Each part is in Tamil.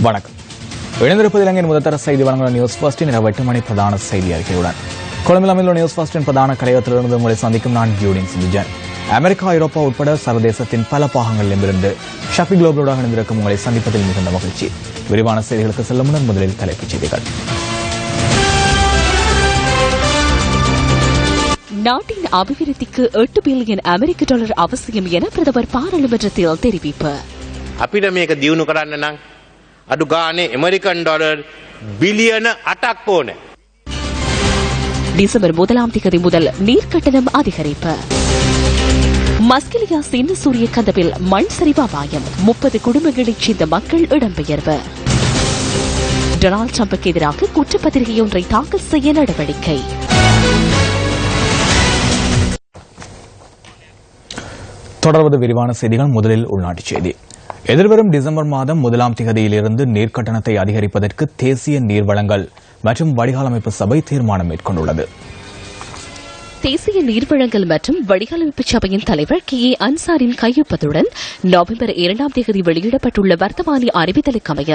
வணக்கம். இணைந்திருப்பது இலங்கையின் முதற்தர செய்தி வழங்குகிற நியூஸ் ஃபர்ஸ்டின் இரவு 8 மணி பிரதான செய்தி அறிக்கையுடன் கொழும்பில் அமைந்துள்ள நியூஸ் ஃபர்ஸ்டின் பிரதான கலையகத்திலிருந்து உங்களை சந்திக்கும் நான் ஜூடின் சிவிஜன். அமெரிக்கா, ஐரோப்பா உட்பட சர்வதேசத்தின் பல பாகங்களிலிருந்து ஷஃபி குளோபலோடாக இணைந்திருக்கும் உங்களை சந்திப்பதில் மிகுந்த மகிழ்ச்சி. விரிவான செய்திகளுக்கு செல்லும் முன்னர் முதலில் தலைப்புச் செய்திகள். நாட்டின் அபிவிருத்திக்கு $8 பில்லியன் அமெரிக்க அவசியம் என பிரதமர் பாராளுமன்றத்தில் தெரிவிப்பு. අපිට මේක දියුණු කරන්න නම් අඩු ගානේ ඇමරිකන් ඩොලර් බිලියන 8ක් ඕනේ. டிசம்பர் 1ஆம் தேதி முதல் நீர்க்கட்டணம் அதிகரிப்பு. மஸ்கெலியா சின்ன சூரிய கதவில் மண் சரிவு அபாயம். 30 குடும்பங்களைச் சேர்ந்த மக்கள் இடம்பெயர்வு. டொனால்டு டிரம்புக்கு எதிராக குற்றப்பத்திரிகையொன்றை தாக்கல் செய்ய நடவடிக்கை. தொடர்வது விரிவான செய்திகள். முதலில் உள்நாட்டுச் செய்தி. எதிர்வரும் டிசம்பர் மாதம் 1ஆம் தேதியிலிருந்து நீர்க்கட்டணத்தை அதிகரிப்பதற்கு தேசிய நீர்வளங்கள் மற்றும் வடிகாலமைப்பு சபை தீர்மானம் மேற்கொண்டுள்ளது. தேசிய நீர்வழங்கல் மற்றும் வடிகாலமைப்பு சபையின் தலைவர் கே ஏ அன்சாரின் கையொப்பத்துடன் நவம்பர் 2ஆம் தேதி வெளியிடப்பட்டுள்ள வர்த்தமானி அறிவித்தலுக்கமைய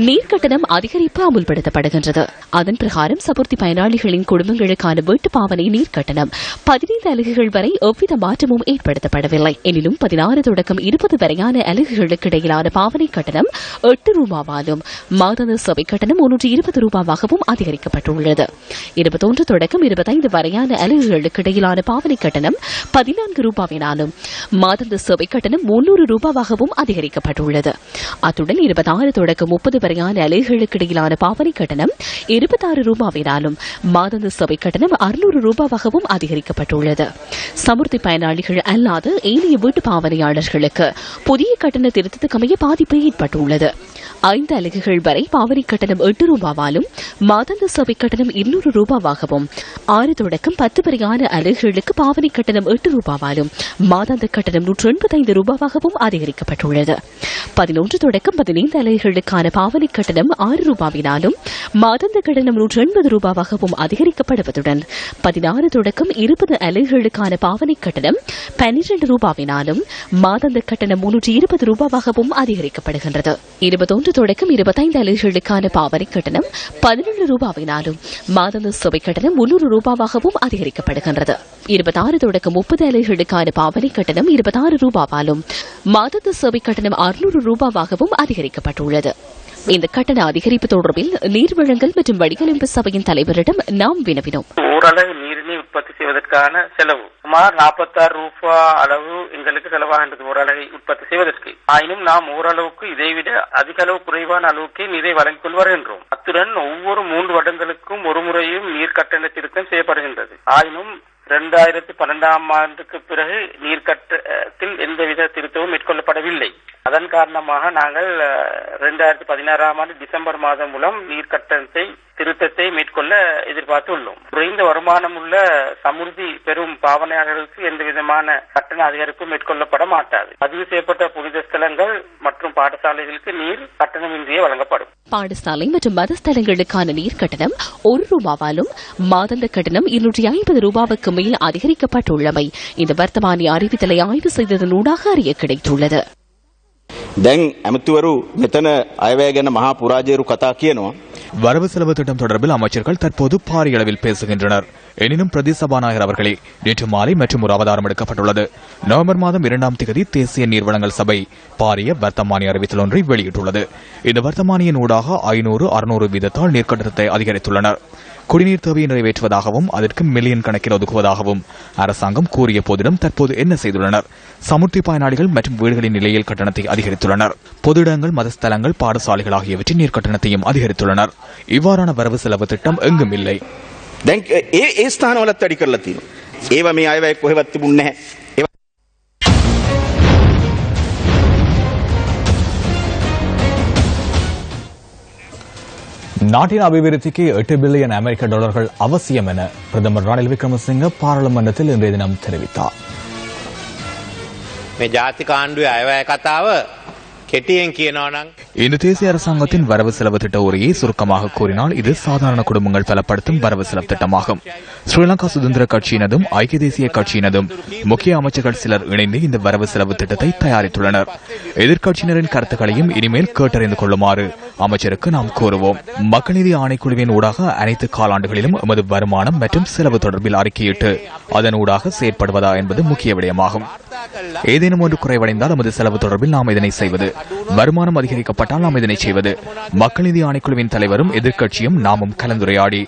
நீர்க்கட்டணம் அதிகரிப்பு அமுல்படுத்தப்படுகின்றது. அதன் பிரகாரம் சபுர்த்தி பயனாளிகளின் குடும்பங்களுக்கான வீட்டு பாவனை நீர்க்கட்டணம் 15 அலகுகள் வரை எவ்வித மாற்றமும் ஏற்படுத்தப்படவில்லை. எனினும் 16 தொடக்கம் 20 வரையான அலகுகளுக்கு இடையிலான பாவனை கட்டணம் $8 மாதாந்த சபை கட்டணம் $120 அதிகரிக்கப்பட்டுள்ளது. 21 தொடக்கம் 25 வரையான அலகுகளுக்கு இடையிலான பாவனை கட்டணம் $14 மாதாந்த சேவை கட்டணம் $300 அதிகரிக்கப்பட்டுள்ளது. அத்துடன் 26 தொடக்கம் 30 வரையான அலகுகளுக்கு இடையிலான பாவனை கட்டணம் $26 மாதாந்த சேவை கட்டணம் $600 அதிகரிக்கப்பட்டுள்ளது. சமுர்த்தி பயனாளிகள் அல்லாத ஏனைய வீட்டு பாவனையாளர்களுக்கு புதிய கட்டண திருத்தத்துக்கமைய பாதிப்பு ஏற்பட்டுள்ளது. 5 அலகுகள் வரை பாவனை கட்டணம் $8 மாதாந்த சேவை கட்டணம் $200 6 தொடக்கம் 10 வரையான அலகுகளுக்கு பாவனை கட்டணம் $8 மாதாந்த கட்டணம் $185 அதிகரிக்கப்பட்டுள்ளது. 11 தொடக்கம் 15 அலகுகளுக்கான பாவனை கட்டணம் $6 மாதாந்த கட்டணம் $180 அதிகரிக்கப்படுவதுடன் 16 தொடக்கம் 20 அலகுகளுக்கான பாவனை கட்டணம் $12 மாதாந்த கட்டணம் $320 அதிகரிக்கப்படுகின்றது. 21 தொடக்கம் 25 அலகுகளுக்கான பாவனை கட்டணம் $17 மாதாந்த சேவை கட்டணம் $300 அதிகரிக்கப்படுகின்றது. 26 தொடக்கம் 30 அலகுகளுக்கான பாவனை கட்டணம் $26 மாதாந்த சேவை கட்டணம் $600 அதிகரிக்கப்பட்டுள்ளது. இந்த கட்டண அதிகரிப்பு தொடர்பில் நீர்வழங்கல் மற்றும் வடிகாலமைப்பு சபையின் தலைவரிடம் நாம் வினவினோம். ஓரளவு நீரினை உற்பத்தி செய்வதற்கான செலவு சுமார் $46 அளவு எங்களுக்கு செலவாகின்றது ஓரளவை உற்பத்தி செய்வதற்கு. ஆயினும் நாம் ஓரளவுக்கு இதைவிட அதிக அளவு குறைவான அளவுக்கு நீரை வழங்கிக் கொண்டு வருகின்றோம். அத்துடன் ஒவ்வொரு 3 வருடங்களுக்கும் ஒரு முறையும் நீர் கட்டண திருத்தம் செய்யப்படுகின்றது. ஆயினும் 2012ஆம் ஆண்டுக்கு பிறகு நீர்க்கட்டத்தில் எந்தவித திருத்தமும் மேற்கொள்ளப்படவில்லை. அதன் காரணமாக நாங்கள் 2016ஆம் ஆண்டு டிசம்பர் மாதம் மூலம் நீர்க்கட்டணத்தை திருத்தத்தை மேற்கொள்ள எதிர்பார்த்துள்ளோம். குறைந்த வருமானம் உள்ள சமுர்த்தி பெரும் பாவனையாளர்களுக்கு எந்த விதமான கட்டண அதிகரிப்பு மேற்கொள்ளப்பட மாட்டாது. பதிவு செய்யப்பட்ட புனித ஸ்தலங்கள் மற்றும் பாடசாலைகளுக்கு நீர் கட்டணமின்றியே வழங்கப்படும். பாடசாலை மற்றும் மதஸ்தலங்களுக்கான நீர் கட்டணம் $1 மாதாந்த கட்டணம் $250 மேல் அதிகரிக்கப்பட்டுள்ளமை இந்த வர்த்தமானி அறிவித்தலை ஆய்வு செய்ததனூடாக அறிய கிடைத்துள்ளது. දැන් ඇමතිවරු මෙතන අයවැය ගැන මහා පුරාජේරු කතා කියනවා. வரவு செலவு திட்டம் தொடர்பில் அமைச்சர்கள் தற்போது பாரிய அளவில் பேசுகின்றனர். எனினும் பிரதி சபாநாயகர் அவர்களே நேற்று மாலை மற்றும் ஒரு அவதாரம் எடுக்கப்பட்டுள்ளது. நவம்பர் மாதம் 2ஆம் தேதி தேசிய நீர்வளங்கள் சபை பாரிய வர்த்தமானி அறிவித்தல் ஒன்றை வெளியிட்டுள்ளது. இந்த வர்த்தமானியின் ஊடாக 500-600 வீதத்தால் நீர்க்கட்டணத்தை அதிகரித்துள்ளனர். குடிநீர் தேவையை நிறைவேற்றுவதாகவும் அதற்கு மில்லியன் கணக்கில் ஒதுக்குவதாகவும் அரசாங்கம் கூறிய போதிலும் தற்போது என்ன செய்துள்ளனர்? சமுர்த்தி பயனாளிகள் மற்றும் வீடுகளின் நிலையில் கட்டணத்தை அதிகரித்துள்ளனர். பொது இடங்கள், மதஸ்தலங்கள், பாடசாலைகள் ஆகியவற்றின் நீர் கட்டணத்தையும் அதிகரித்துள்ளனர். இவ்வாறான வரவு செலவு திட்டம் எங்கும் இல்லை. දැන් ඒ ස්ථානවලත් වැඩි කරලා තියෙනවා. ඒවා මේ අයවැය කොහෙවත් තිබුණේ නැහැ. நாட்டின் அபிவிருத்திக்கு $8 பில்லியன் அமெரிக்க அவசியம் என பிரதமர் ரணில் விக்ரமசிங்க பாராளுமன்றத்தில் இன்றைய தினம் தெரிவித்தார். මේ ජාතික ආණ්ඩුවේ අයවැය කතාව කෙටියෙන් කියනවා නම් இந்த தேசிய அரசாங்கத்தின் வரவு செலவு திட்ட உரையை சுருக்கமாக கூறினால் இது சாதாரண குடும்பங்கள் பலப்படுத்தும் வரவு செலவு திட்டமாகும். ஸ்ரீலங்கா சுதந்திர கட்சியினதும் ஐக்கிய தேசிய கட்சியினதும் முக்கிய அமைச்சர்கள் சிலர் இணைந்து இந்த வரவு செலவு திட்டத்தை தயாரித்துள்ளனர். எதிர்க்கட்சியினரின் கருத்துக்களையும் இனிமேல் கேட்டறிந்து கொள்ளுமாறு அமைச்சருக்கு நாம் கூறுவோம். மக்கள் நீதி ஆணைக்குழுவின் ஊடாக அனைத்து காலாண்டுகளிலும் எமது வருமானம் மற்றும் செலவு தொடர்பில் அறிக்கையிட்டு அதன் ஊடாக செயற்படுவதா என்பது முக்கிய விடயமாகும். ஏதேனும் ஒன்று குறைவடைந்தால் எமது செலவு தொடர்பில் நாம் இதனை செய்வது, வருமானம் அதிகரிக்கப்பட்டால் நாம் இதனை செய்வது. மக்கள் நீதி ஆணைக்குழுவின் தலைவரும் எதிர்க்கட்சியும் நாமும் கலந்துரையாடி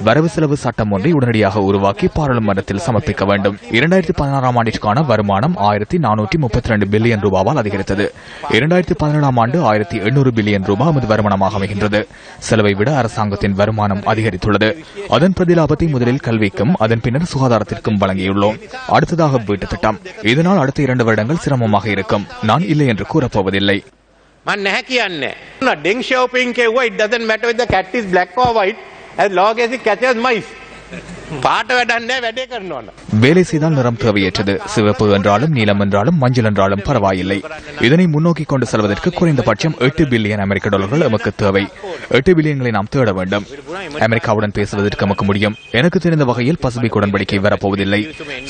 வரவு செலவு சட்டம் ஒன்றை உடனடியாக உருவாக்கி பாராளுமன்றத்தில் சமர்ப்பிக்க வேண்டும். 2016 ஆண்டிற்கான வருமானம் 1432 பில்லியன் ரூபாவால் அதிகரித்தது. 2017 ஆண்டு 1800 பில்லியன் ரூபாய் எமது வருமானமாக அமைகின்றது. செலவை விட அரசாங்கத்தின் வருமானம் அதிகரித்துள்ளது. அதன் பிரதிலாபத்தை முதலில் கல்விக்கும் அதன் பின்னர் சுகாதாரத்திற்கும் வழங்கியுள்ளோம். அடுத்ததாக வீட்டு திட்டம். இதனால் அடுத்த 2 வருடங்கள் சிரமமாக இருக்கும். நான் இல்லை என்று கூறப்போவதில்லை. මම නැහැ කියන්නේ. Deng Xiaoping කිව්වා it doesn't matter whether the cat is black or white as long as it catches mice. පාට වැඩක් නැහැ වැඩේ කරනවා. வேலை செய்தால் நிறம் தேவையற்றது. சிவப்பு என்றாலும் நீலம் என்றாலும் மஞ்சள் என்றாலும் பரவாயில்லை. இதனை முன்னோக்கி கொண்டு செல்வதற்கு குறைந்தபட்சம் 8 பில்லியன் அமெரிக்க டாலர்கள் எமக்கு தேவை. 8 பில்லியன்களை நாம் தேட வேண்டும். அமெரிக்காவுடன் பேசுவதற்கு நமக்கு முடியும். எனக்கு தெரிந்த வகையில் பசிபிக் உடன்படிக்கை வரப்போவதில்லை.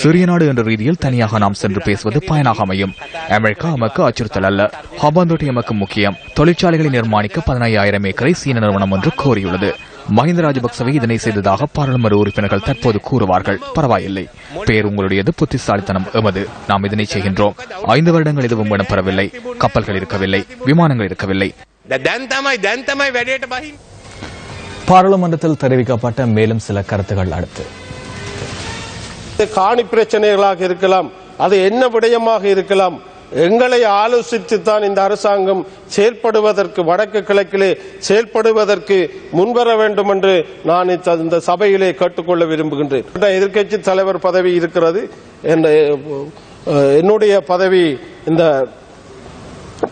சிறிய நாடு என்ற ரீதியில் தனியாக நாம் சென்று பேசுவது பயனாக அமையும். அமெரிக்கா எமக்கு அச்சுறுத்தல் அல்ல. ஹாபாந்தோட்டை எமக்கு முக்கியம். தொழிற்சாலைகளை நிர்மாணிக்க 15,000 ஏக்கரை சீன நிறுவனம் ஒன்று கோரியுள்ளது. மஹிந்த ராஜபக்சவை இதனை செய்ததாக பாராளுமன்ற உறுப்பினர்கள் தற்போது கூறுவார்கள். பரவாயில்லை, பேர் உங்களுடையது, புத்திசாலித்தனம் எமது. நாம் இதனை செய்கின்றோம். 5 வருடங்கள் எதுவும் இடம்பெறவில்லை. கப்பல்கள் இருக்கவில்லை, விமானங்கள் இருக்கவில்லை. பாராளுமன்றத்தில் தெரிவிக்கப்பட்ட மேலும் சில கருத்துக்கள் அடுத்து. காணி பிரச்சனைகளாக இருக்கலாம், அது என்ன விடயமாக இருக்கலாம், எங்களை ஆலோசித்துத்தான் இந்த அரசாங்கம் செயல்படுவதற்கு, வடக்கு கிழக்கிலே செயல்படுவதற்கு முன்வர வேண்டும் என்று நான் இந்த சபையிலே கேட்டுக்கொள்ள விரும்புகின்றேன். எதிர்க்கட்சி தலைவர் பதவி இருக்கிறது, என்னுடைய பதவி, இந்த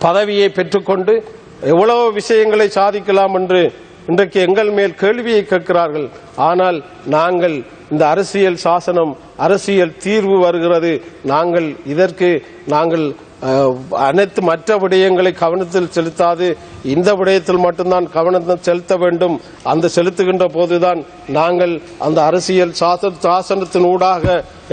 பதவியை பெற்றுக்கொண்டு எவ்வளவு விஷயங்களை சாதிக்கலாம் என்று இன்றைக்கு எங்கள் மேல் கேள்வியை கேட்கிறார்கள். ஆனால் நாங்கள் இந்த அரசியல் சாசனம், அரசியல் தீர்வு வருகிறது. இதற்கு நாங்கள் அனைத்து மற்ற விடயங்களை கவனத்தில் செலுத்தாது இந்த விடயத்தில் மட்டும்தான் கவனத்தை செலுத்த வேண்டும். அந்த செலுத்துகின்ற போதுதான் நாங்கள் அந்த அரசியல் சாசனத்தின் ஊடாக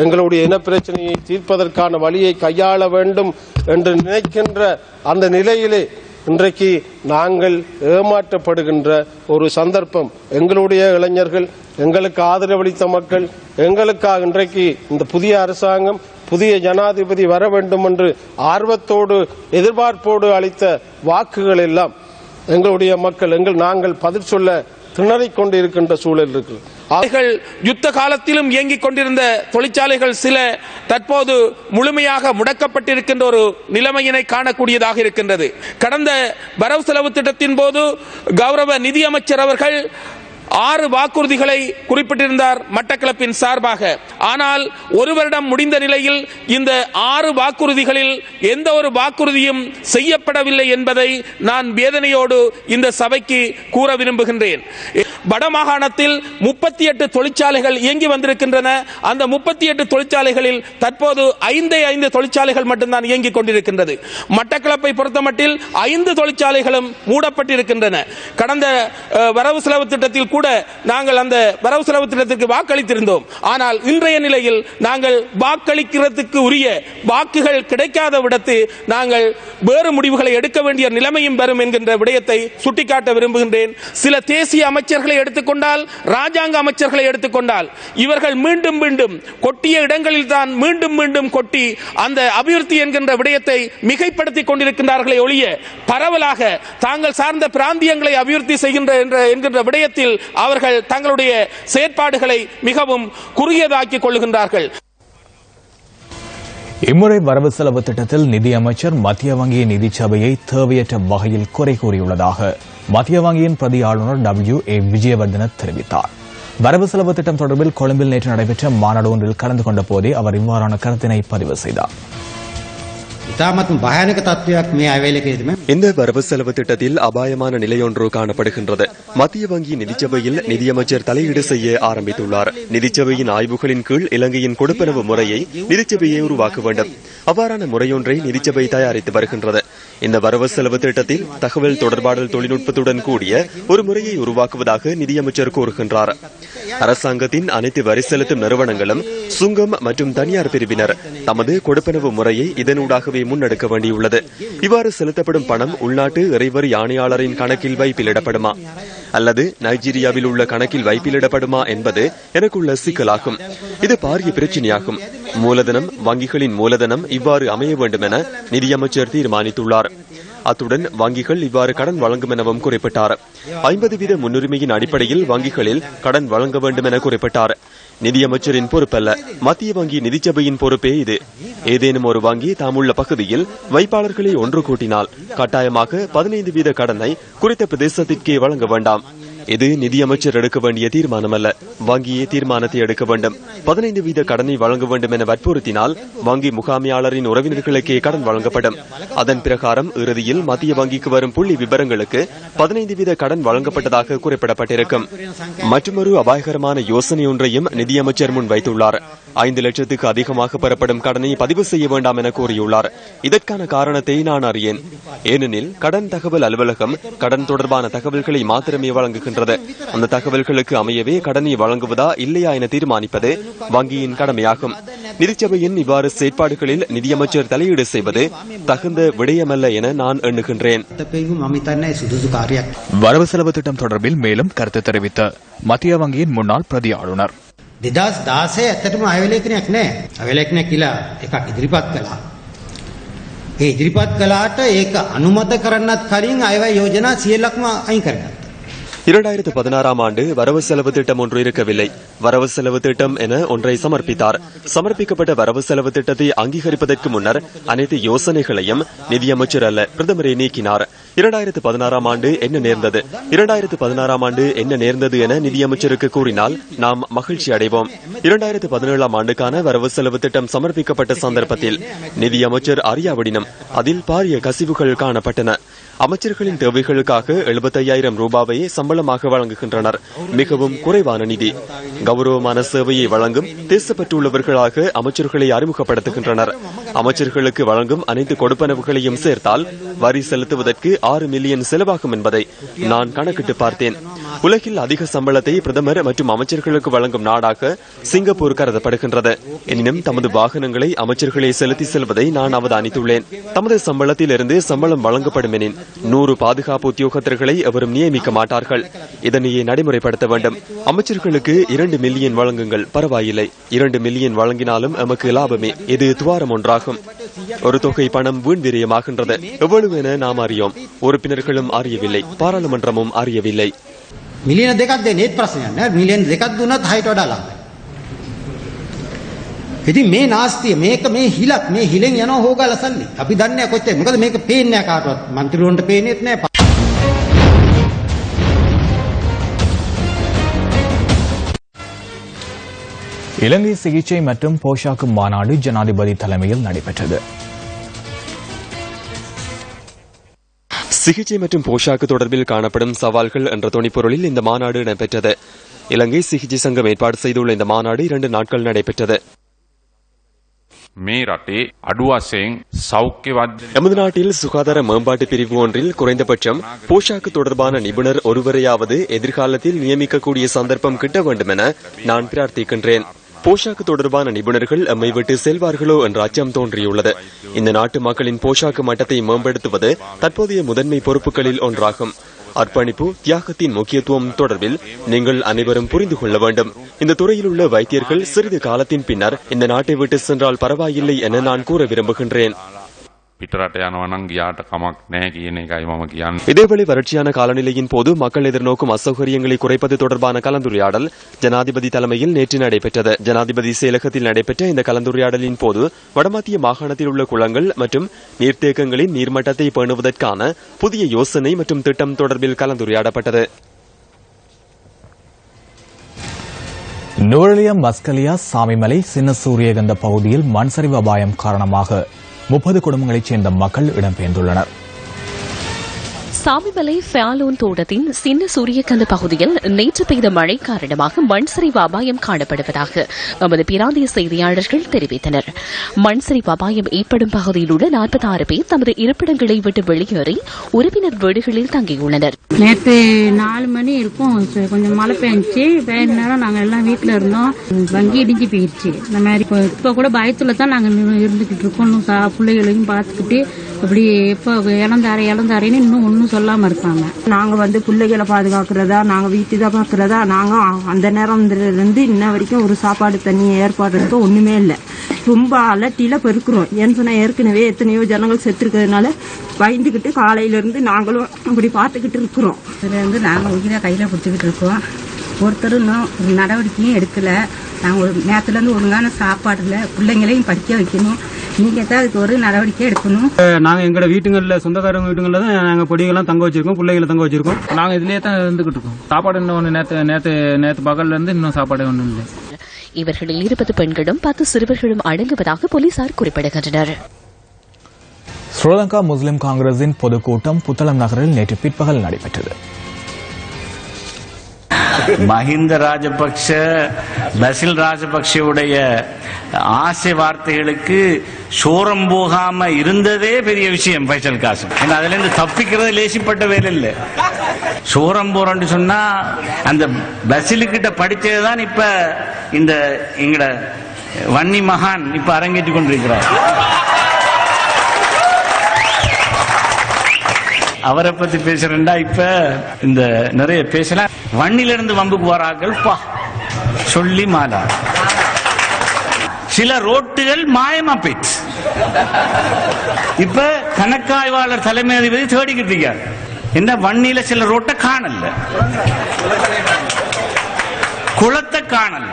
எங்களுடைய இன பிரச்சனையை தீர்ப்பதற்கான வழியை கையாள வேண்டும் என்று நினைக்கின்ற அந்த நிலையிலே இன்றைக்கு நாங்கள் ஏமாற்றப்படுகின்ற ஒரு சந்தர்ப்பம். எங்களுடைய இளைஞர்கள், எங்களுக்கு ஆதரவளித்த மக்கள், எங்களுக்காக இன்றைக்கு இந்த புதிய அரசாங்கம், புதிய ஜனாதிபதி வர வேண்டும் என்று ஆர்வத்தோடு எதிர்பார்ப்போடு அளித்த வாக்குகள் எல்லாம் எங்களுடைய மக்கள், நாங்கள் பதில் சொல்ல திணறிக் கொண்டிருக்கின்ற சூழல் இருக்கு. யுத்த காலத்திலும் இயங்கிக் கொண்டிருந்த தொழிற்சாலைகள் சில தற்போது முழுமையாக முடக்கப்பட்டிருக்கின்ற ஒரு நிலைமையினை காணக்கூடியதாக இருக்கின்றது. கடந்த வரவு செலவு திட்டத்தின் போது கௌரவ நிதியமைச்சர் அவர்கள் 6 வாக்குறுதிகளை குறிப்பிட்டிருந்தார் மட்டக்களப்பின் சார்பாக. ஆனால் 1 வருடம் முடிந்த நிலையில் இந்த 6 வாக்குறுதிகளில் எந்த ஒரு வாக்குறுதியும் செய்யப்படவில்லை என்பதை நான் வேதனையோடு இந்த சபைக்கு கூற விரும்புகின்றேன். வடமாகாணத்தில் 38 தொழிற்சாலைகள் இயங்கி வந்திருக்கின்றன. அந்த 38 தொழிற்சாலைகளில் தற்போது 5 தொழிற்சாலைகள் மட்டும்தான் இயங்கிக் கொண்டிருக்கின்றது. மட்டக்களப்பை பொறுத்தமட்டில் 5 தொழிற்சாலைகளும் மூடப்பட்டிருக்கின்றன. கடந்த வரவு செலவு திட்டத்தில் கூட நாங்கள் அந்த வரவு செலவு திட்டத்திற்கு வாக்களித்திருந்தோம். ஆனால் இன்றைய நிலையில் நாங்கள் வாக்களிக்கிறதுக்கு உரிய வாக்குகள் கிடைக்காத விடத்து நாங்கள் வேறு முடிவுகளை எடுக்க வேண்டிய நிலைமையும் வரும் என்கின்ற விடயத்தை சுட்டிக்காட்ட விரும்புகின்றேன். சில தேசிய அமைச்சர்களை எடுத்துக்கொண்டால், ராஜாங்க அமைச்சர்களை எடுத்துக்கொண்டால், இவர்கள் மீண்டும் மீண்டும் கொட்டிய இடங்களில் தான் மீண்டும் மீண்டும் கொட்டி அந்த அபிவிருத்தி என்கின்ற விடயத்தை மிகைப்படுத்திக் கொண்டிருக்கின்றார்களே ஒழிய பரவலாக தாங்கள் சார்ந்த பிராந்தியங்களை அபிவிருத்தி செய்கின்ற என்கின்ற விடயத்தில் அவர்கள் தங்களுடைய செயற்பாடுகளை மிகவும் குறுகியதாக்கிக் கொள்ளுகின்றார்கள். இம்முறை வரவு செலவு திட்டத்தில் நிதியமைச்சர் மத்திய வங்கியின் நிதி சபையை தேவையற்ற வகையில் குறை கூறியுள்ளதாக மத்திய வங்கியின் பிரதி ஆளுநர் W.A. விஜயவர்தன தெரிவித்தார். வரவு செலவு திட்டம் தொடர்பில் கொழும்பில் நேற்று நடைபெற்ற மாநாடு ஒன்றில் கலந்து கொண்ட போதே அவர் இவ்வாறான கருத்தினை பதிவு செய்தார். இந்த வரவு செலவு திட்டத்தில் அபாயமான நிலையொன்று காணப்படுகின்றது. மத்திய வங்கி நிதிச்சபையில் நிதியமைச்சர் தலையீடு செய்ய ஆரம்பித்துள்ளார். நிதிச்சபையின் ஆய்வுகளின் கீழ் இலங்கையின் கொடுப்பனவு முறையை நிதிச்சபையை உருவாக்க வேண்டும். அவ்வாறான முறையொன்றை நிதிச்சபை தயாரித்து வருகின்றது. இந்த வரவு செலவு திட்டத்தில் தகவல் தொடர்பாடல் தொழில்நுட்பத்துடன் கூடிய ஒரு முறையை உருவாக்குவதாக நிதியமைச்சர் கூறுகின்றார். அரசாங்கத்தின் அனைத்து வரி செலுத்தும் நிறுவனங்களும் சுங்கம் மற்றும் தனியார் பிரிவினர் தமது கொடுப்பனவு முறையை இதனூடாகவே முன்னெடுக்க வேண்டியுள்ளது. இவ்வாறு செலுத்தப்படும் பணம் உள்நாட்டு இறைவரி ஆணையாளரின் கணக்கில் வைப்பிலிடப்படுமா அல்லது நைஜீரியாவில் உள்ள கணக்கில் வைப்பிலிடப்படுமா என்பது எனக்குள்ள சிக்கலாகும். இது பாரிய பிரச்சினையாகும். மூலதனம், வங்கிகளின் மூலதனம் இவ்வாறு அமைய வேண்டும் என நிதியமைச்சர் தீர்மானித்துள்ளார். அத்துடன் வங்கிகள் இவ்வாறு கடன் வழங்கும் எனவும் குறிப்பிட்டார். 50% முன்னுரிமையின் அடிப்படையில் வங்கிகளில் கடன் வழங்க வேண்டும் என குறிப்பிட்டார். நிதியமைச்சரின் பொறுப்பல்ல, மத்திய வங்கி நிதிச்சபையின் பொறுப்பே இது. ஏதேனும் ஒரு வங்கி தாமுள்ள பகுதியில் வைப்பாளர்களை ஒன்று கூட்டினால் கட்டாயமாக 15% கடனை குறித்த பிரதேசத்திற்கே வழங்க வேண்டாம். இது நிதியமைச்சர் எடுக்க வேண்டிய தீர்மானம் அல்ல, வங்கியே தீர்மானத்தை எடுக்க வேண்டும். 15% கடனை வழங்க வேண்டும் என வற்புறுத்தினால் வங்கி முகாமையாளரின் உறவினர்களுக்கே கடன் வழங்கப்படும். அதன் பிரகாரம் இறுதியில் மத்திய வங்கிக்கு வரும் புள்ளி விவரங்களுக்கு 15% கடன் வழங்கப்பட்டதாக குறிப்பிடப்பட்டிருக்கும். மற்றொரு அபாயகரமான யோசனை ஒன்றையும் நிதியமைச்சர் முன்வைத்துள்ளார். 5 லட்சத்துக்கு அதிகமாக பெறப்படும் கடனை பதிவு செய்ய வேண்டாம் என கூறியுள்ளார். இதற்கான காரணத்தை நான் அறியேன். ஏனெனில் கடன் தகவல் அலுவலகம் கடன் தொடர்பான தகவல்களை மாத்திரமே வழங்குகின்றது. அந்த தகவல்களுக்கு அமையவே கடனை வழங்குவதா இல்லையா என தீர்மானிப்பது வங்கியின் கடமையாகும். நிதிச்சபையின் இவ்வாறு செயற்பாடுகளில் நிதியமைச்சர் தலையீடு செய்வது தகுந்த விடயமல்ல என நான் எண்ணுகின்றேன். வரவு செலவு திட்டம் தொடர்பில் மேலும் கருத்து தெரிவித்த மத்திய வங்கியின் முன்னாள் பிரதி ஆளுநர், 2016 ඇත්තටම අයවැලේඛනයක් නැහැ. අයවැලේඛනයක් කියලා එකක් ඉදිරිපත් කළා. ඒ ඉදිරිපත් කළාට ඒක අනුමත කරන්නත් කලින් අයවැය යෝජනා 100%ක්ම අයින් කරගත්තා. 2016 ஆண்டு வரவு செலவு திட்டம் ஒன்று இருக்கவில்லை. வரவு செலவு திட்டம் என ஒன்றை சமர்ப்பித்தார். சமர்ப்பிக்கப்பட்ட வரவு செலவு திட்டத்தை அங்கீகரிப்பதற்கு முன்னர் அனைத்து யோசனைகளையும் நிதியமைச்சர் அல்ல பிரதமரை நீக்கினார். 2016 ஆண்டு என்ன நேர்ந்தது, 2016 ஆண்டு என்ன நேர்ந்தது என நிதியமைச்சருக்கு கூறினால் நாம் மகிழ்ச்சி அடைவோம். 2017 ஆண்டுக்கான வரவு செலவு திட்டம் சமர்ப்பிக்கப்பட்ட சந்தர்ப்பத்தில் நிதியமைச்சர் அறியாவிடினும் அதில் பாரிய கசிவுகள் காணப்பட்டன. அமைச்சர்களின் தேவைகளுக்காக 75,000 ரூபாவை சம்பளமாக வழங்குகின்றனர். மிகவும் குறைவான நிதி. கௌரவமான சேவையை வழங்கும் தேசப்பற்றுள்ளவர்களாக அமைச்சர்களை அறிமுகப்படுத்துகின்றனர். அமைச்சர்களுக்கு வழங்கும் அனைத்து கொடுப்பனவுகளையும் சேர்த்தால் வரி செலுத்துவதற்கு 6 மில்லியன் செலவாகும் என்பதை நான் கணக்கிட்டு பார்த்தேன். உலகில் அதிக சம்பளத்தை பிரதமர் மற்றும் அமைச்சர்களுக்கு வழங்கும் நாடாக சிங்கப்பூர் கருதப்படுகின்றது. எனினும் தமது வாகனங்களை அமைச்சர்களை செலுத்தி செல்வதை நான் அவதானித்துள்ளேன். தமது சம்பளத்தில் இருந்து சம்பளம் வழங்கப்படும் எனின் 100 பாதுகாப்பு உத்தியோகத்தர்களை எவரும் நியமிக்க மாட்டார்கள். இதனையே நடைமுறைப்படுத்த வேண்டும். அமைச்சர்களுக்கு 2 மில்லியன் வழங்குங்கள், பரவாயில்லை. 2 மில்லியன் வழங்கினாலும் எமக்கு லாபமே. இது துவாரம் ஒன்றாகும். ஒரு தொகை பணம் வீண் விரயமாகின்றது. எவ்வளவு என நாம் அறியோம். உறுப்பினர்களும் அறியவில்லை, பாராளுமன்றமும் அறியவில்லை. මිලියන 2ක් දෙන්නේ ප්‍රශ්නයක් නෑ. මිලියන 2ක් දුන්නත් 6ට වඩා ලාභයි. ඉතින් මේ නාස්තිය මේක මේ හිලක් මේ හිලෙන් යනවා හොගාලා සල්ලි. අපි දන්නේ කොච්චර. මොකද මේක පේන්නේ නැහැ කාටවත්. മന്ത്രിවරුන්ට පේන්නේත් නැහැ. இலங்கை சிகிச்சை மற்றும் போஷாக்கு மாநாடு ஜனாதிபதி தலைமையில் நடைபெற்றது. சிகிச்சை மற்றும் போஷாக்கு தொடர்பில் காணப்படும் சவால்கள் என்ற துணைப்பொருளில் இந்த மாநாடு நடைபெற்றது. இலங்கை சிகிச்சை சங்கம் ஏற்பாடு செய்துள்ள இந்த மாநாடு 2 நாட்கள் நடைபெற்றது. எமது நாட்டில் சுகாதார மேம்பாட்டு பிரிவு ஒன்றில் குறைந்தபட்சம் போஷாக்கு தொடர்பான நிபுணர் ஒருவரையாவது எதிர்காலத்தில் நியமிக்கக்கூடிய சந்தர்ப்பம் கிட்ட வேண்டும் என நான் பிரார்த்திக்கின்றேன். போஷாக்கு தொடர்பான நிபுணர்கள் எம்மை விட்டு செல்வார்களோ என்ற அச்சம் தோன்றியுள்ளது. இந்த நாட்டு மக்களின் போஷாக்கு மட்டத்தை மேம்படுத்துவது தற்போதைய முதன்மை பொறுப்புகளில் ஒன்றாகும். அர்ப்பணிப்பு, தியாகத்தின் முக்கியத்துவம் தொடர்பில் நீங்கள் அனைவரும் புரிந்து கொள்ள வேண்டும். இந்த துறையில் உள்ள வைத்தியர்கள் சிறிது காலத்தின் பின்னர் இந்த நாட்டை விட்டு சென்றால் பரவாயில்லை என நான் கூற விரும்புகின்றேன். இதேவேளை வறட்சியான காலநிலையின் போது மக்கள் எதிர்நோக்கும் அசௌகரியங்களை குறைப்பது தொடர்பான கலந்துரையாடல் ஜனாதிபதி தலைமையில் நேற்று நடைபெற்றது. ஜனாதிபதி செயலகத்தில் நடைபெற்ற இந்த கலந்துரையாடலின் போது வடமத்திய மாகாணத்தில் உள்ள குளங்கள் மற்றும் நீர்த்தேக்கங்களின் நீர்மட்டத்தை பேணுவதற்கான புதிய யோசனை மற்றும் திட்டம் தொடர்பில் கலந்துரையாடப்பட்டது. நுவரெலியா மஸ்கலியா சாமிமலை சின்ன சூரியகந்த பகுதியில் மண்சரிவு அபாயம் காரணமாக 30 குடும்பங்களைச் சேர்ந்த மக்கள் இடம்பெயர்ந்துள்ளனர். சாமிமலை ஃபியாலோன் தோட்டத்தின் சின்ன சூரியகந்த பகுதியில் நேற்று பெய்த மழை காரணமாக மண் சரிவு அபாயம் காணப்படுவதாக எமது பிராந்திய செய்தியாளர்கள் தெரிவித்தனர். மண் சரிவு அபாயம் ஏற்படும் பகுதியில் உள்ள 46 பேர் தமது இருப்பிடங்களை விட்டு வெளியேறி உறவினர் வீடுகளில் தங்கியுள்ளனர். நேற்று 4 மணி இருக்கும், கொஞ்சம் மழை பெஞ்சிச்சு. நேரம் நாங்க எல்லாம் வீட்டுல இருந்தோம். வங்கி இடிஞ்சு போயிடுச்சு. இந்த மாதிரி இப்ப கூட பயத்துல தான் நாங்க இருந்துகிட்டு இருக்கோம். பிள்ளைகளையும் பார்த்துக்கிட்டு அப்படி இப்ப இழந்தாரேன்னு இன்னும் ஒன்னும் சொல்லாம இருக்காங்க. நாங்க வந்து பிள்ளைகளை பாதுகாக்கிறதா, நாங்க வீட்டு தான் பாக்குறதா, நாங்க அந்த நேரம் இருந்து இன்ன வரைக்கும் ஒரு சாப்பாடு தண்ணி ஏற்பாடு இருக்க ஒண்ணுமே இல்லை. ரொம்ப அலட்டியில பெருக்கிறோம். ஏன்னு சொன்னா ஏற்கனவே எத்தனையோ ஜனங்கள் செத்துருக்கிறதுனால பயந்துகிட்டு காலையில இருந்து நாங்களும் அப்படி பார்த்துக்கிட்டு இருக்கிறோம். இதுல இருந்து நாங்க உயிரை கையில பிடிச்சிக்கிட்டு இருக்கோம். ஒருத்தர் இன்னும் ஒரு நடவடிக்கையும் எடுக்கல. நாங்க ஒரு நேரத்துல இருந்து ஒழுங்கான சாப்பாடுல பிள்ளைங்களையும் படிக்க வைக்கணும். நீங்க தான் அதுக்கு ஒரு நடவடிக்கை எடுக்கணும். நாங்க எங்களோட வீட்டுங்கள்ல சொந்தக்காரங்க வீட்டுங்கள்ல தான் நாங்க பொடிகள்லாம் தங்க வச்சிருக்கோம், பிள்ளைகளை தங்க வச்சிருக்கோம். நாங்க இதுலயே தான் இருந்துகிட்டு இருக்கோம். சாப்பாடு இன்னும் நேத்து பகல்ல இருந்து இன்னும் சாப்பாடு ஒன்றும் இல்லை. இவர்களில் 20 பெண்களும் 10 சிறுவர்களும் அடங்குவதாக போலீசார் குறிப்பிடுகின்றனர். ஸ்ரீலங்கா முஸ்லிம் காங்கிரசின் பொதுக்கூட்டம் புத்தளம் நகரில் நேற்று பிற்பகல் நடைபெற்றது. மஹிந்த ராஜபக்ஷ பசில் ராஜபக்ஷவுடைய ஆசை வார்த்தைகளுக்கு சோரம் போகாம இருந்ததே பெரிய விஷயம். பைசல் காசு அதுல இருந்து தப்பிக்கிறது லேசிப்பட்ட வேலை இல்லை. சோரம் போறோன்னு சொன்னா அந்த பசிலுக்கிட்ட படிச்சதுதான் இப்ப இந்த எங்கட வன்னி மகான் இப்ப அரங்கேற்றி கொண்டிருக்கிறார். அவரை பத்தி பேசுறேன்டா இப்ப இந்த நிறைய பேசலாம். வன்னிலிருந்து வம்புக்கு வரார்கள் பா சொல்லி மாலா. சில ரோட்டுகள் மாயமா போயிட்டு இப்ப கணக்காய்வாளர் தலைமை அதிபதி தேடிக்கிட்டு இருக்கார். என்ன வன்னியில சில ரோட்டை காணல, குளத்தை காணல,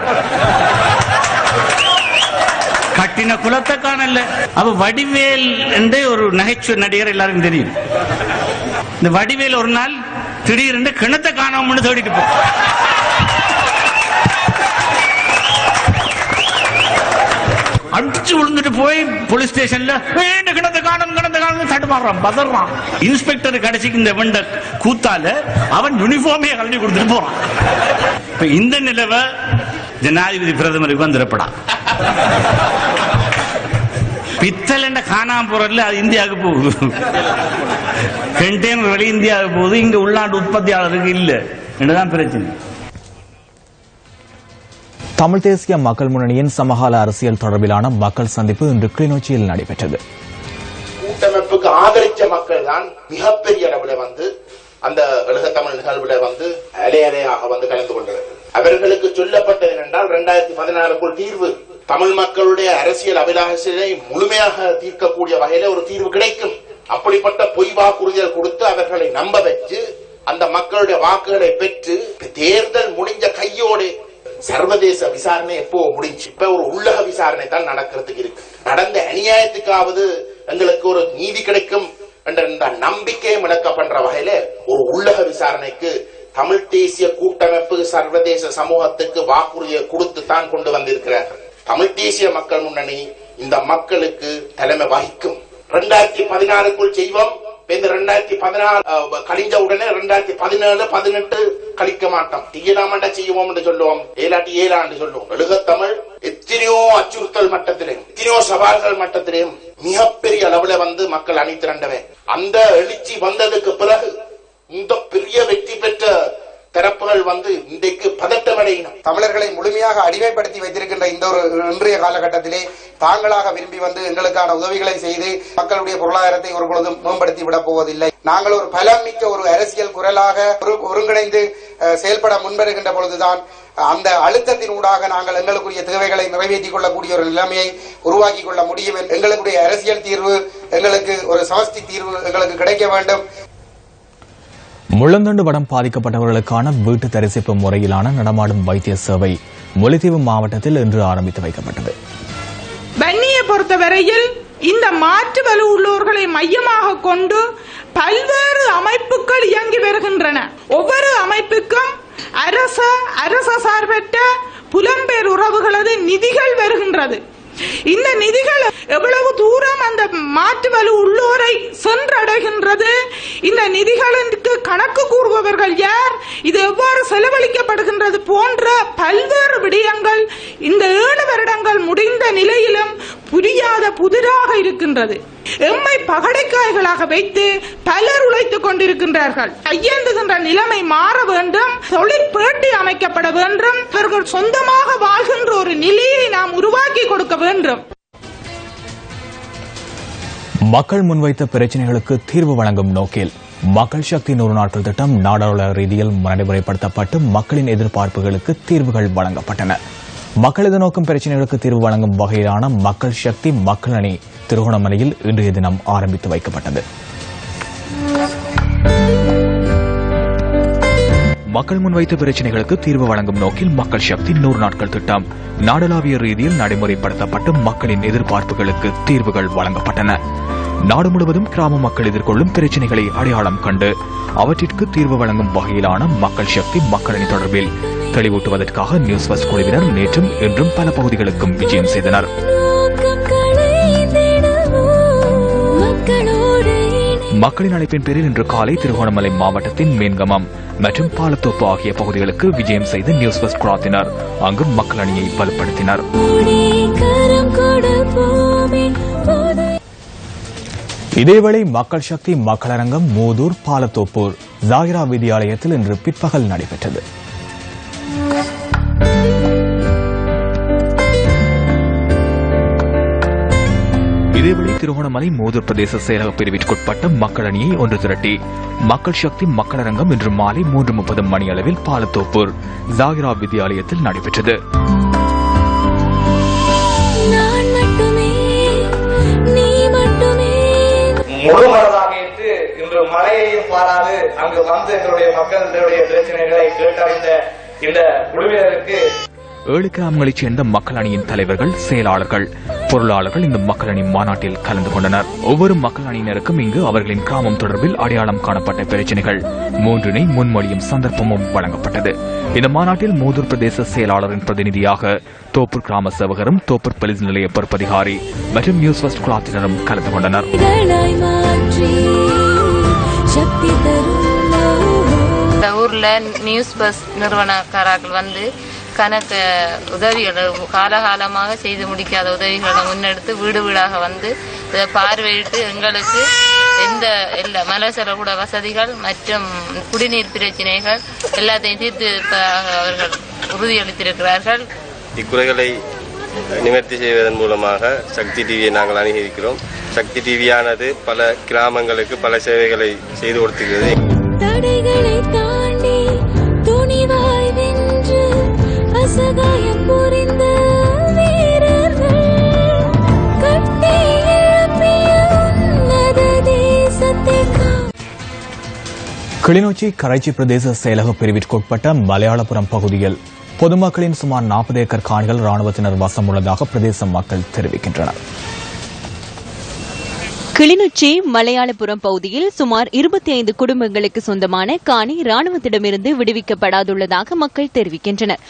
கட்டின குளத்தை காணல. அப்ப வடிவேல் என்ற ஒரு நகைச்சுவை நடிகர் எல்லாருக்கும் தெரியும். இந்த வடிவேல் ஒரு நாள் திடீரென்று கிணத்தை காணோம்னு தேடிட்டு போ. அடிச்சு விழுந்துட்டு போய் போலீஸ் ஸ்டேஷன்ல கிணத்தை காணும் தடுமாறான், பதறான். இன்ஸ்பெக்டர் கடைசிக்கு இந்த வெண்ட கூத்தால அவன் யூனிஃபார்மே கழட்டி கொடுத்துட்டு போறான். இப்ப இந்த நிலவை ஜனாதிபதி பிரதமருக்கு வந்துடப்படா. பித்தல் என்ற காணாம போறதுல அது இந்தியாவுக்கு போகுது, கண்டெய்னர் வெளி இந்தியாவுக்கு போகுது, இங்க உள்நாட்டு உற்பத்தியாளருக்கு இல்ல என்றுதான் பிரச்சனை. தமிழ் தேசிய மக்கள் முன்னணியின் சமகால அரசியல் தொடர்பிலான மக்கள் சந்திப்பு இன்று கிளிநொச்சியில் நடைபெற்றது. கூட்டமைப்புக்கு ஆதரிச்ச மக்கள் தான் மிகப்பெரிய அளவுல வந்து அந்த எழுகத்தமிழ் நிகழ்வுல வந்து அலையலையாக வந்து கலந்து கொண்டது. அவர்களுக்கு சொல்லப்பட்டது என்றால் 2016 தீர்வு தமிழ் மக்களுடைய அரசியல் அபிலாஷையை முழுமையாக தீர்க்கக்கூடிய வகையில ஒரு தீர்வு கிடைக்கும். அப்படிப்பட்ட பொய் வாக்குறுதிகள் கொடுத்து அவர்களை நம்ப வச்சு அந்த மக்களுடைய வாக்குகளை பெற்று தேர்தல் முடிஞ்ச கையோடு சர்வதேச விசாரணை எப்போ முடிஞ்சு இப்ப ஒரு உள்ளக விசாரணை தான் நடக்கிறதுக்கு இருக்கு. நடந்த அநியாயத்துக்காவது எங்களுக்கு ஒரு நீதி கிடைக்கும் என்ற நம்பிக்கையும் இழக்க பண்ற வகையில ஒரு உள்ளக விசாரணைக்கு தமிழ் தேசிய கூட்டமைப்பு சர்வதேச சமூகத்துக்கு வாக்குறுதியை கொடுத்து தான் கொண்டு வந்திருக்கிறார்கள். தமிழ் தேசிய மக்கள் முன்னணி இந்த மக்களுக்கு தலைமை வகிக்கும். 2016 செய்வோம். இந்த 2016 கழிஞ்ச உடனே 2017, 18 கழிக்க மாட்டோம். தீயலாமண்டா செய்வோம் என்று சொல்லுவோம், ஏலாட்டி ஏலாண்டு சொல்லுவோம். எழுகத்தமிழ் எத்தனையோ அச்சுறுத்தல் மட்டத்திலும் எத்தனையோ சவால்கள் மட்டத்திலும் மிகப்பெரிய அளவுல வந்து மக்கள் அணி திரண்டவை. அந்த எழுச்சி வந்ததுக்கு பிறகு இந்த பெரிய வெற்றி பெற்ற தரப்புகள் வந்து இன்றைக்கு பதட்டமடையின. தமிழர்களை முழுமையாக அடிமைப்படுத்தி வைத்திருக்கின்ற இந்த ஒரு இன்றைய காலகட்டத்திலே தாங்களாக விரும்பி வந்து எங்களுக்கான உதவிகளை செய்து மக்களுடைய பொருளாதாரத்தை ஒரு பொழுதும் மேம்படுத்தி விடப் போவதில்லை. நாங்கள் ஒரு பலம் மிக்க ஒரு அரசியல் குரலாக ஒருங்கிணைந்து செயல்பட முன்வருகின்ற பொழுதுதான் அந்த அழுத்தத்தின் ஊடாக நாங்கள் எங்களுக்குரிய தேவைகளை நிறைவேற்றிக் கொள்ளக்கூடிய ஒரு நிலைமையை உருவாக்கிக் கொள்ள முடியும். எங்களுடைய அரசியல் தீர்வு, எங்களுக்கு ஒரு சமஷ்டி தீர்வு எங்களுக்கு கிடைக்க வேண்டும். முள்ளந்தண்டு வடம் பாதிக்கப்பட்டவர்களுக்கான வீட்டு தரிசிப்பு முறையிலான நடமாடும் வைத்திய சேவை முல்லைத்தீவு மாவட்டத்தில் இன்று ஆரம்பித்து வைக்கப்பட்டது. வன்னியை பொறுத்தவரையில் இந்த மாற்று வலு உள்ளோர்களை மையமாக கொண்டு பல்வேறு அமைப்புகள் இயங்கி வருகின்றன. ஒவ்வொரு அமைப்புக்கும் அரச சார்பற்ற புலம்பெயர் உறவுகளது நிதிகள் வருகின்றது. இந்த நிதிகள் எவ்வளவு தூரம் அந்த மாற்று வலு உள்ளோரை சென்றடைகின்றது, இந்த நிதிகளுக்கு கணக்கு கூறுபவர்கள் யார், இது எவ்வாறு செலவழிக்கப்படுகின்றது போன்ற பல்வேறு விடயங்கள் இந்த 7 வருடங்கள் முடிந்த நிலையிலும் புரியாத புதிராக இருக்கின்றது. எம்மை பகடைக்காய்களாக வைத்து பலர் உழைத்துக் கொண்டிருக்கின்றார்கள். கையேந்துகின்ற நிலைமை மாற வேண்டும், தொழிற்பேட்டை அமைக்கப்பட வேண்டும், இவர்கள் சொந்தமாக வாழ்கின்ற ஒரு நிலையை நாம் உருவாக்கி கொடுக்க வேண்டும். மக்கள் முன்வைத்த பிரச்சினைகளுக்கு தீர்வு வழங்கும் நோக்கில் மக்கள் சக்தி 100 நாட்கள் திட்டம் நாடாளுமன்ற ரீதியில் நடைமுறைப்படுத்தப்பட்டு மக்களின் எதிர்பார்ப்புகளுக்கு தீர்வுகள் வழங்கப்பட்டன. மக்கள் எதிர்நோக்கும் பிரச்சினைகளுக்கு தீர்வு வழங்கும் வகையிலான மக்கள் சக்தி மக்கள் அணி திருகோணமலையில் இன்றைய தினம் ஆரம்பித்து வைக்கப்பட்டது. மக்கள் முன்வைத்த பிரச்சினைகளுக்கு தீர்வு வழங்கும் நோக்கில் மக்கள் சக்தி 100 நாட்கள் திட்டம் நாடளாவிய ரீதியில் நடைமுறைப்படுத்தப்பட்டு மக்களின் எதிர்பார்ப்புகளுக்கு தீர்வுகள் வழங்கப்பட்டன. நாடு முழுவதும் கிராம மக்கள் எதிர்கொள்ளும் பிரச்சினைகளை அடையாளம் கண்டு அவற்றிற்கு தீர்வு வழங்கும் வகையிலான மக்கள் சக்தி மக்கள் அணி தொடர்பில் தெளிவூட்டுவதற்காக நியூஸ் ஃபர்ஸ்ட் குழுவினர் நேற்றும் இன்றும் பல பகுதிகளுக்கும் விஜயம் செய்தனர். மக்களின் அழைப்பின் பேரில் இன்று காலை திருகோணமலை மாவட்டத்தின் மேன்கமம் மற்றும் பாலத்தோப்பு ஆகிய பகுதிகளுக்கு விஜயம் செய்த நியூஸ் ஃபர்ஸ்ட் குழாத்தினர் அங்கு மக்கள் அணியை வலுப்படுத்தினர். இதேவேளை மக்கள் சக்தி மக்களரங்கம் மூதூர் பாலத்தோப்பூர் ஜாகிரா வித்தியாலயத்தில் இன்று பிற்பகல் நடைபெற்றது. இதேவேளை திருகோணமலை மூதூர் பிரதேச செயலக பிரிவிற்குட்பட்ட மக்கள் அணியை ஒன்று திரட்டி மக்கள் சக்தி மக்களரங்கம் இன்று மாலை 3:30 மணியளவில் பாலத்தோப்பூர் ஜாகிரா வித்தியாலயத்தில் நடைபெற்றது. முழுமனதாக ஏற்று இன்று மழையையும் பாராது அங்கு வந்து எங்களுடைய மக்களுடைய பிரச்சனைகளை கேட்டறிந்த இந்த குழுவினருக்கு 7 கிராமங்களைச் சேர்ந்த மக்கள் அணியின் தலைவர்கள், செயலாளர்கள், பொருளாளர்கள் இந்த மக்கள் அணி மாநாட்டில் கலந்து கொண்டனர். ஒவ்வொரு மக்கள் அணியினருக்கும் இங்கு அவர்களின் கிராமம் தொடர்பில் அடையாளம் காணப்பட்ட பிரச்சினைகள் 3 முன்மொழியும் சந்தர்ப்பமும் வழங்கப்பட்டது. இந்த மாநாட்டில் மூதூர் பிரதேச செயலாளரின் பிரதிநிதியாக தோப்பூர் கிராம சேவகரும் தோப்பூர் போலீஸ் நிலைய பொறுப்பதிகாரி மற்றும் நியூஸ் ஃபர்ஸ்ட் குழாத்தினரும் கலந்து கொண்டனர். ஊர்ல நியூஸ் பஸ் நிறுவனக்காரர்கள் வந்து கணக்கு உதவிகளை காலகாலமாக செய்து முடிக்காத உதவிகளை முன்னெடுத்து வீடு வீடாக வந்து இதை பார்வையிட்டு எங்களுக்கு எந்த மலசலகூட வசதிகள் மற்றும் குடிநீர் பிரச்சனைகள் எல்லாத்தையும் தீர்த்து அவர்கள் உறுதியளித்திருக்கிறார்கள். இக்குறைகளை நிவர்த்தி செய்வதன் மூலமாக சக்தி டிவியை நாங்கள் அணுகியிருக்கிறோம். சக்தி டிவியானது பல கிராமங்களுக்கு பல சேவைகளை செய்து கொடுத்துகிறது. தடைகளை தாண்டி துணிவாய் வென்று அசகாயம் புரிந்த வீரர்கள் கட்டி எழுப்பிய உன்னத தேசத்தை. கிளிநொச்சி கரைச்சி பிரதேச செயலக பிரிவிற்குட்பட்ட மலையாளபுரம் பகுதியில் பொதுமக்களின் சுமார் 40 ஏக்கர் காணிகள் ராணுவத்தினர் வசம் உள்ளதாக பிரதேச மக்கள் தெரிவிக்கின்றனர். கிளிநொச்சி மலையாளபுரம் பகுதியில் சுமார் 25 குடும்பங்களுக்கு சொந்தமான காணி ராணுவத்திடமிருந்து விடுவிக்கப்படாதுள்ளதாக மக்கள் தெரிவிக்கின்றனர்.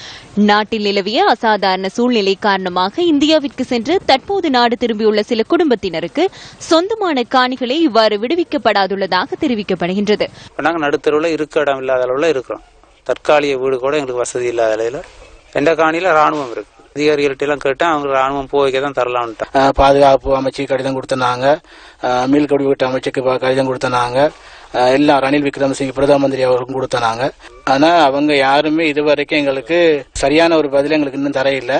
நாட்டில் நிலவிய அசாதாரண சூழ்நிலை காரணமாக இந்தியாவிற்கு சென்று தற்போது நாடு திரும்பியுள்ள சில குடும்பத்தினருக்கு சொந்தமான காணிகளை இவ்வாறு விடுவிக்கப்படாதுள்ளதாக தெரிவிக்கப்படுகின்றது. நாங்கள் நடுத்தருவில் இருக்க இடம் இல்லாத அளவில் இருக்கிறோம். தற்காலிக வீடு கூட எங்களுக்கு வசதி இல்லாத அளவில் எந்த காணியில ராணுவம் இருக்கு. அதிகாரிகள்ட்ட எல்லாம் கேட்டா அவங்க ராணுவம் போய்க்க தான் தரலாம்ட்டா. பாதுகாப்பு அமைச்சு கடிதம் கொடுத்தனாங்க, மீள்கடி வீட்டு அமைச்சுக்கு கடிதம் கொடுத்தனாங்க, எல்லாம் ரணில் விக்ரமசிங்க பிரதம மந்திரி அவருக்கும் கொடுத்தனாங்க. ஆனா அவங்க யாருமே இதுவரைக்கும் எங்களுக்கு சரியான ஒரு பதில் எங்களுக்கு இன்னும் தரையில்லை.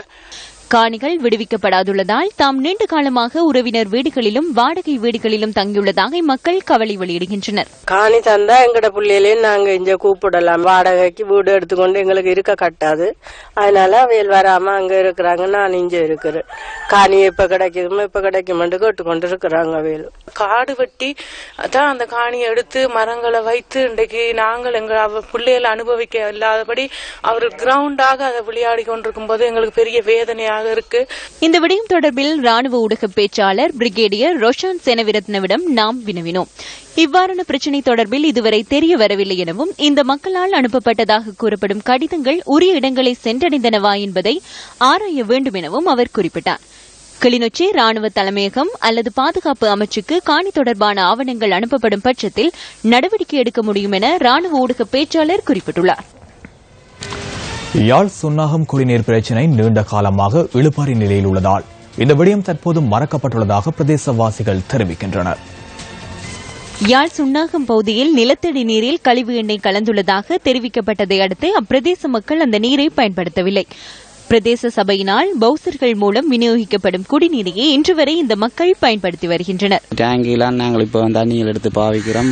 காணிகள் விடுவிக்கப்படாதுள்ளதால் தாம் நீண்ட காலமாக உறவினர் வீடுகளிலும் வாடகை வீடுகளிலும் தங்கியுள்ளதாக மக்கள் கவலை வெளியிடுகின்றனர். காணி தந்தா எங்கட பிள்ளையிலே நாங்க இங்க கூப்பிடலாம். வாடகைக்கு வீடு எடுத்துக்கொண்டு எங்களுக்கு இருக்க கட்டாது. அதனால அவையில் வராம அங்க இருக்கிறாங்க, நான் இங்க இருக்கிறேன். காணி எப்ப கிடைக்குமென்று கேட்டுக்கொண்டு இருக்கிறாங்க. அவையில் காடு வெட்டி அதான் அந்த காணியை எடுத்து மரங்களை வைத்து இன்றைக்கு நாங்கள் எங்க பிள்ளைகளை அனுபவிக்க இல்லாதபடி அவர் கிரவுண்டாக அதை விளையாடி கொண்டிருக்கும் போது எங்களுக்கு பெரிய வேதனையாக இருக்கு. இந்த விடயம் தொடர்பில் ராணுவ ஊடக பேச்சாளர் பிரிகேடியர் ரோஷான் செனவிரத்னவிடம் நாம் வினவினோம். இவ்வாறான பிரச்சினை தொடர்பில் இதுவரை தெரிய வரவில்லை எனவும் இந்த மக்களால் அனுப்பப்பட்டதாக கூறப்படும் கடிதங்கள் உரிய இடங்களை சென்றடைந்தனவா என்பதை ஆராய வேண்டும் எனவும் அவர் குறிப்பிட்டார். கிளிநொச்சி ராணுவ தலைமையகம் அல்லது பாதுகாப்பு அமைச்சுக்கு காணி தொடர்பான ஆவணங்கள் அனுப்பப்படும் பட்சத்தில் நடவடிக்கை எடுக்க முடியும் என ராணுவ ஊடக பேச்சாளர் குறிப்பிட்டுள்ளார். யாழ் சுன்னாகம் குடிநீர் பிரச்சினை நீண்ட காலமாக இழுபறி நிலையில் உள்ளதால் இந்த விடயம் தற்போது மறக்கப்பட்டுள்ளதாக பிரதேசவாசிகள் தெரிவிக்கின்றனர். யாழ் சுன்னாகம் பகுதியில் நிலத்தடி நீரில் கழிவு எண்ணெய் கலந்துள்ளதாக தெரிவிக்கப்பட்டதை அடுத்து அப்பிரதேச மக்கள் அந்த நீரை பயன்படுத்தவில்லை. பிரதேச சபையினால் பவுசர்கள் மூலம் விநியோகிக்கப்படும் குடிநீரையே இன்று வரை இந்த மக்கள் பயன்படுத்தி வருகின்றனர். டேங்கிலாம் நாங்கள் இப்போ தண்ணியில் எடுத்து பாவிக்கிறோம்.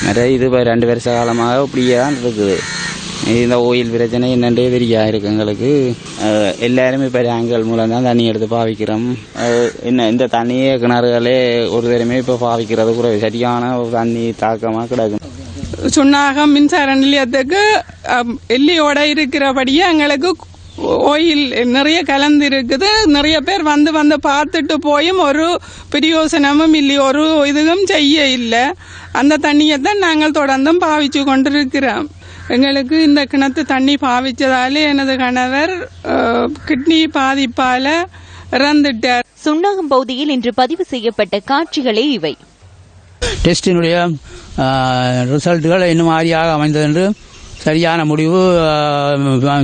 நிறைய இது 2 வருஷ காலமாக இப்படியே தான் இருக்குது. இந்த ஓயில் பிரச்சனை என்னண்டே தெரியா இருக்கு எங்களுக்கு. எல்லாருமே இப்போ டேங்குகள் மூலம் தான் தண்ணி எடுத்து பாவிக்கிறோம். என்ன இந்த தண்ணியே கிணறுகளே ஒரு தரமே இப்போ பாவிக்கிறது கூட சரியான தண்ணி தாக்கமாக கிடக்கும். சுன்னாகம் மின்சார நிலையத்துக்கு எல்லையோட இருக்கிறபடியே எங்களுக்கு ஓயில் நிறைய கலந்து இருக்குது. நிறைய பேர் வந்து பார்த்துட்டு போயும் ஒரு பிரயோசனமும் இல்லை, ஒரு இதுவும் செய்ய இல்லை. அந்த தண்ணியை தான் நாங்கள் தொடர்ந்தும் பாவிச்சு கொண்டிருக்கிறோம். எங்களுக்கு இந்த கிணத்து தண்ணி பாவிச்சதாலே எனது கணவர் கிட்னி பாதிப்பால இறந்துட்டார். சுன்னாகம் பகுதியில் இன்று பதிவு செய்யப்பட்ட காட்சிகளே இவை. டெஸ்டினுடைய ரிசல்ட்டுகள் இன்னும் மாதிரியாக அமைந்தது என்று சரியான முடிவு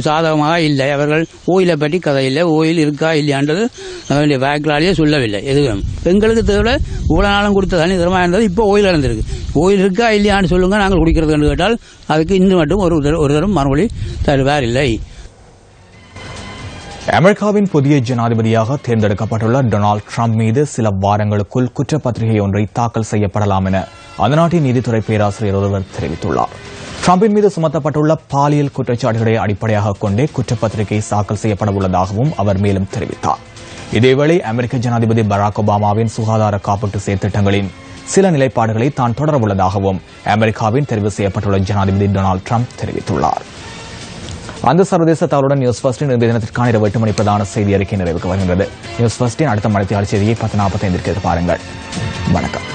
சாதகமாக இல்லை. அவர்கள் ஓயிலை பற்றி கதை இல்லை, ஓயில் இருக்கா இல்லையான்றது அவருடைய பேக்கலாலேயே சொல்லவில்லை. எதுவும் எங்களுக்கு தேவை இவ்வளோ நாளும் கொடுத்த தண்ணி தரமாக இருந்தது, இப்போ ஓயில் இறந்திருக்கு. ஓயில் இருக்கா இல்லையான்னு சொல்லுங்க, நாங்கள் குடிக்கிறது என்று கேட்டால் அதுக்கு இன்று மட்டும் ஒரு தரம் மறுமொழி தருவார் இல்லை. அமெரிக்காவின் புதிய ஜனாதிபதியாக தேர்ந்தெடுக்கப்பட்டுள்ள டொனால்டு டிரம்ப் மீது சில வாரங்களுக்குள் குற்றப்பத்திரிகை ஒன்றை தாக்கல் செய்யப்படலாம் என அந்த நாட்டின் நீதித்துறை பேராசிரியர் ஒருவர் தெரிவித்துள்ளார். டிரம்பின் மீது சுமத்தப்பட்டுள்ள பாலியல் குற்றச்சாட்டுகளை அடிப்படையாக கொண்டே குற்றப்பத்திரிகை தாக்கல் செய்யப்பட உள்ளதாகவும் அவர் மேலும் தெரிவித்தார். இதேவேளை அமெரிக்க ஜனாதிபதி பராக் ஒபாமாவின் சுகாதார காப்பீட்டு செயற்திட்டங்களின் சில நிலைப்பாடுகளை தான் தொடரவுள்ளதாகவும் அமெரிக்காவின் தெரிவு செய்யப்பட்டுள்ள ஜனாதிபதி டொனால்டு டிரம்ப் தெரிவித்துள்ளார். அந்த சர்வதேச தகவலுடன் நியூஸ் ஃபர்ஸ்டின் இன்றைய தினத்திற்கான 8 மணி பிரதான செய்தி அறிக்கை நிறைவுக்கு வருகின்றது. நியூஸ் ஃபர்ஸ்டின் அடுத்த மணித்தியாளர் செய்தியை 10:45 எதிர்பாருங்கள். வணக்கம்.